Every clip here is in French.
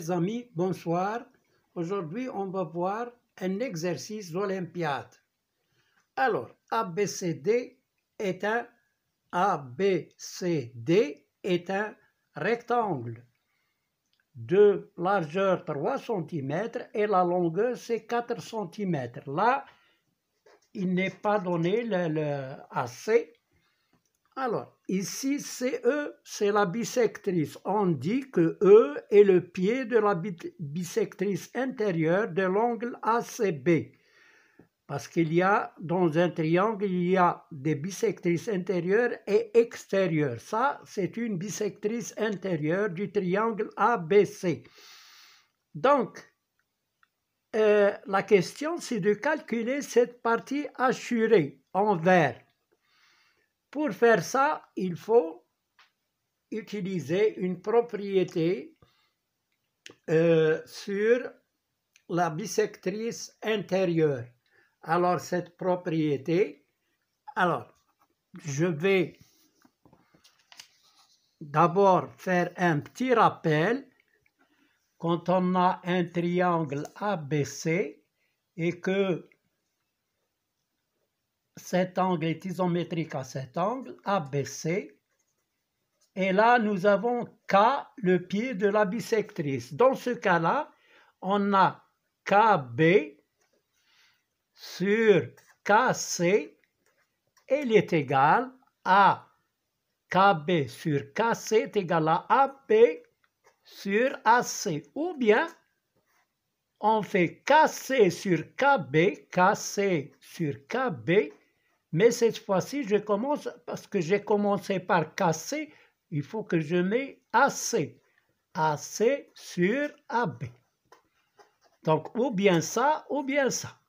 Chers amis, bonsoir. Aujourd'hui, on va voir un exercice olympiade. Alors, ABCD est un rectangle de largeur 3 cm et la longueur c'est 4 cm. Là, il n'est pas donné le AC. Alors, ici, CE, c'est la bisectrice. On dit que E est le pied de la bisectrice intérieure de l'angle ACB. Parce qu'il y a, dans un triangle, il y a des bisectrices intérieures et extérieures. Ça, c'est une bisectrice intérieure du triangle ABC. Donc, la question, c'est de calculer cette partie hachurée en vert. Pour faire ça, il faut utiliser une propriété sur la bisectrice intérieure. Alors, cette propriété, je vais d'abord faire un petit rappel. Quand on a un triangle ABC et que cet angle est isométrique à cet angle, ABC. Et là, nous avons K, le pied de la bisectrice. Dans ce cas-là, on a KB sur KC. Il est égal à KB sur KC est égal à AB sur AC. Ou bien, on fait KC sur KB, KC sur KB. Mais cette fois-ci, je commence, parce que j'ai commencé par KC, il faut que je mette AC. AC sur AB. Donc, ou bien ça, ou bien ça.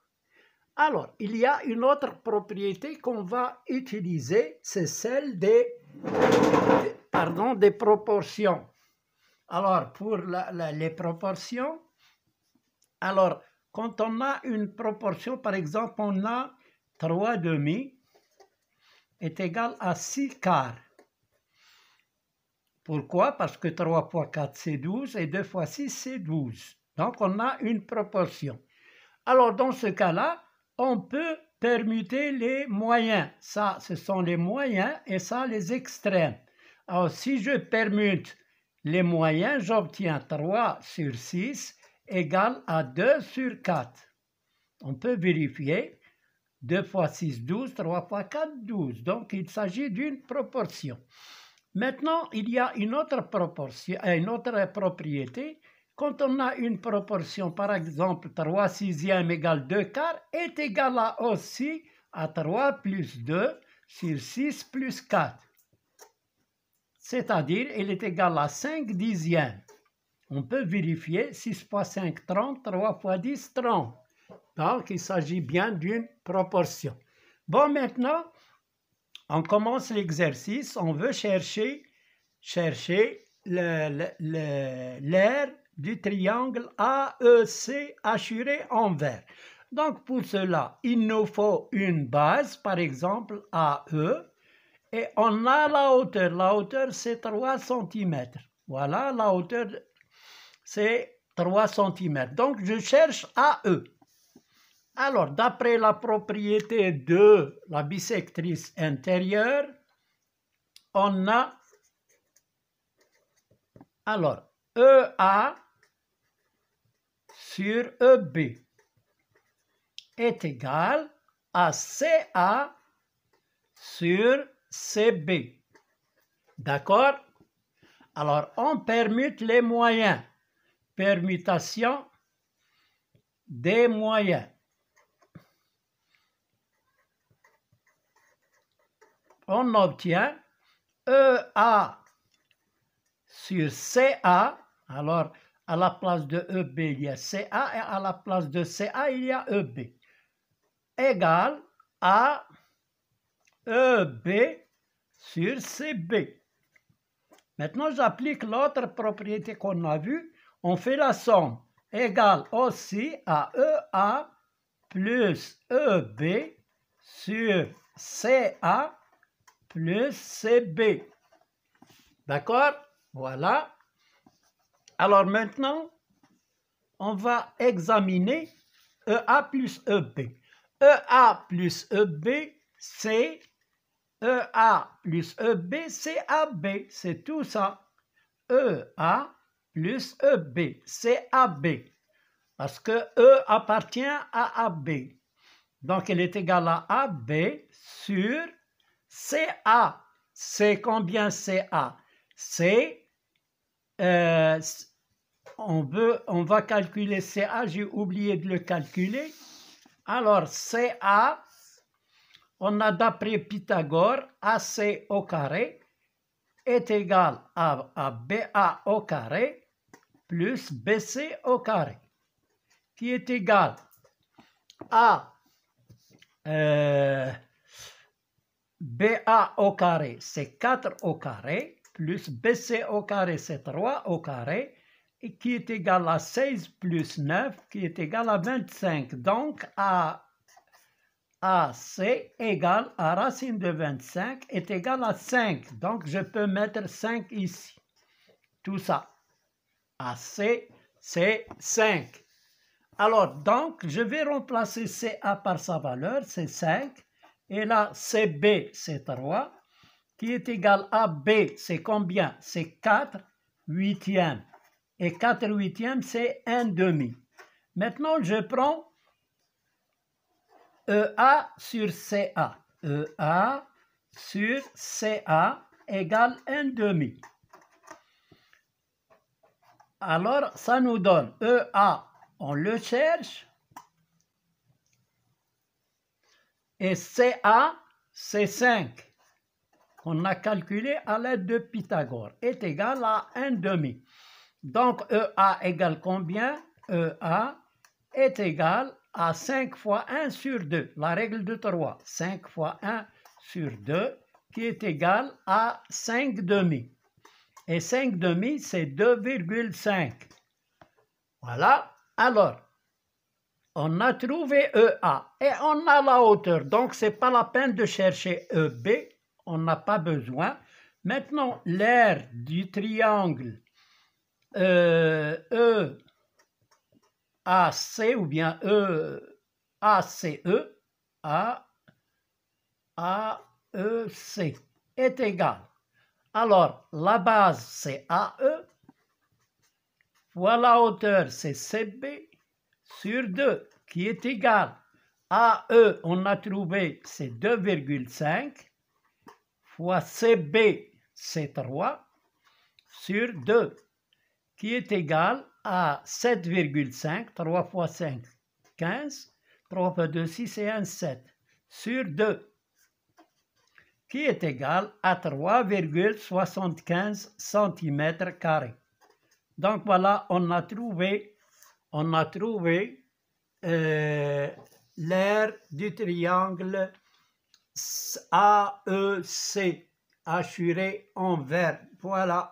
Alors, il y a une autre propriété qu'on va utiliser, c'est celle des proportions. Alors, pour les proportions, alors, quand on a une proportion, par exemple, on a 3 demi est égal à 6 quarts. Pourquoi? Parce que 3 fois 4, c'est 12 et 2 fois 6, c'est 12. Donc, on a une proportion. Alors, dans ce cas-là, on peut permuter les moyens. Ça, ce sont les moyens et ça, les extrêmes. Alors, si je permute les moyens, j'obtiens 3 sur 6 égale à 2 sur 4. On peut vérifier. 2 fois 6, 12, 3 fois 4, 12. Donc, il s'agit d'une proportion. Maintenant, il y a une autre propriété. Quand on a une proportion, par exemple, 3 sixièmes égale 2 quarts, est égal à aussi à 3 plus 2 sur 6 plus 4. C'est-à-dire, il est égal à 5 dixièmes. On peut vérifier 6 fois 5, 30, 3 fois 10, 30. Donc, il s'agit bien d'une proportion. Bon, maintenant, on commence l'exercice. On veut chercher l'aire du triangle AEC hachuré en vert. Donc, pour cela, il nous faut une base, par exemple AE, et on a la hauteur. La hauteur, c'est 3 cm. Voilà, la hauteur, c'est 3 cm. Donc, je cherche AE. Alors, d'après la propriété de la bisectrice intérieure, on a, alors, EA sur EB est égal à CA sur CB. D'accord? Alors, on permute les moyens. Permutation des moyens. On obtient EA sur CA. Alors, à la place de EB, il y a CA, et à la place de CA, il y a EB. Égale à EB sur CB. Maintenant, j'applique l'autre propriété qu'on a vue. On fait la somme. Égale aussi à EA plus EB sur CA plus CB. D'accord? Voilà. Alors maintenant, on va examiner EA plus EB. EA plus EB, c'est EA plus EB, c'est AB, c'est tout ça. EA plus EB, c'est AB, parce que E appartient à AB. Donc, elle est égale à AB sur CA. C'est combien CA? C'est, on va calculer CA, j'ai oublié de le calculer. Alors, CA, on a d'après Pythagore, AC au carré est égal à BA au carré plus BC au carré, qui est égal à BA au carré, c'est 4 au carré, plus BC au carré, c'est 3 au carré, et qui est égal à 16 plus 9, qui est égal à 25. Donc, AC égale à racine de 25 est égal à 5. Donc, je peux mettre 5 ici. Tout ça. AC, c'est 5. Alors, donc, je vais remplacer CA par sa valeur, c'est 5. Et là, CB, c'est 3. Qui est égal à B, c'est combien? C'est 4 huitièmes. Et 4 huitièmes, c'est 1 demi. Maintenant, je prends EA sur CA. EA sur CA égale 1 demi. Alors, ça nous donne EA, on le cherche. Et CA, c'est 5. On a calculé à l'aide de Pythagore, est égal à 1 demi. Donc, EA égale combien? EA est égal à 5 fois 1 sur 2, la règle de 3. 5 fois 1 sur 2, qui est égal à 5 demi. Et 5 demi, c'est 2,5. Voilà. Alors, on a trouvé EA et on a la hauteur. Donc, ce n'est pas la peine de chercher EB. On n'a pas besoin. Maintenant, l'aire du triangle EAC ou bien ACE est égal. Alors, la base, c'est AE, fois la hauteur, c'est CB, sur 2, qui est égal. AE, on a trouvé, c'est 2,5, fois CB, c'est 3, sur 2, qui est égal à 7,5, 3 fois 5, 15, 3 fois 2, 6 et 1, 7, sur 2, qui est égal à 3,75 cm². Donc voilà, on a trouvé l'aire du triangle AEC, assuré en vert. Voilà,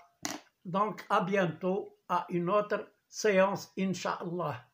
donc à bientôt, à une autre séance, Inch'Allah.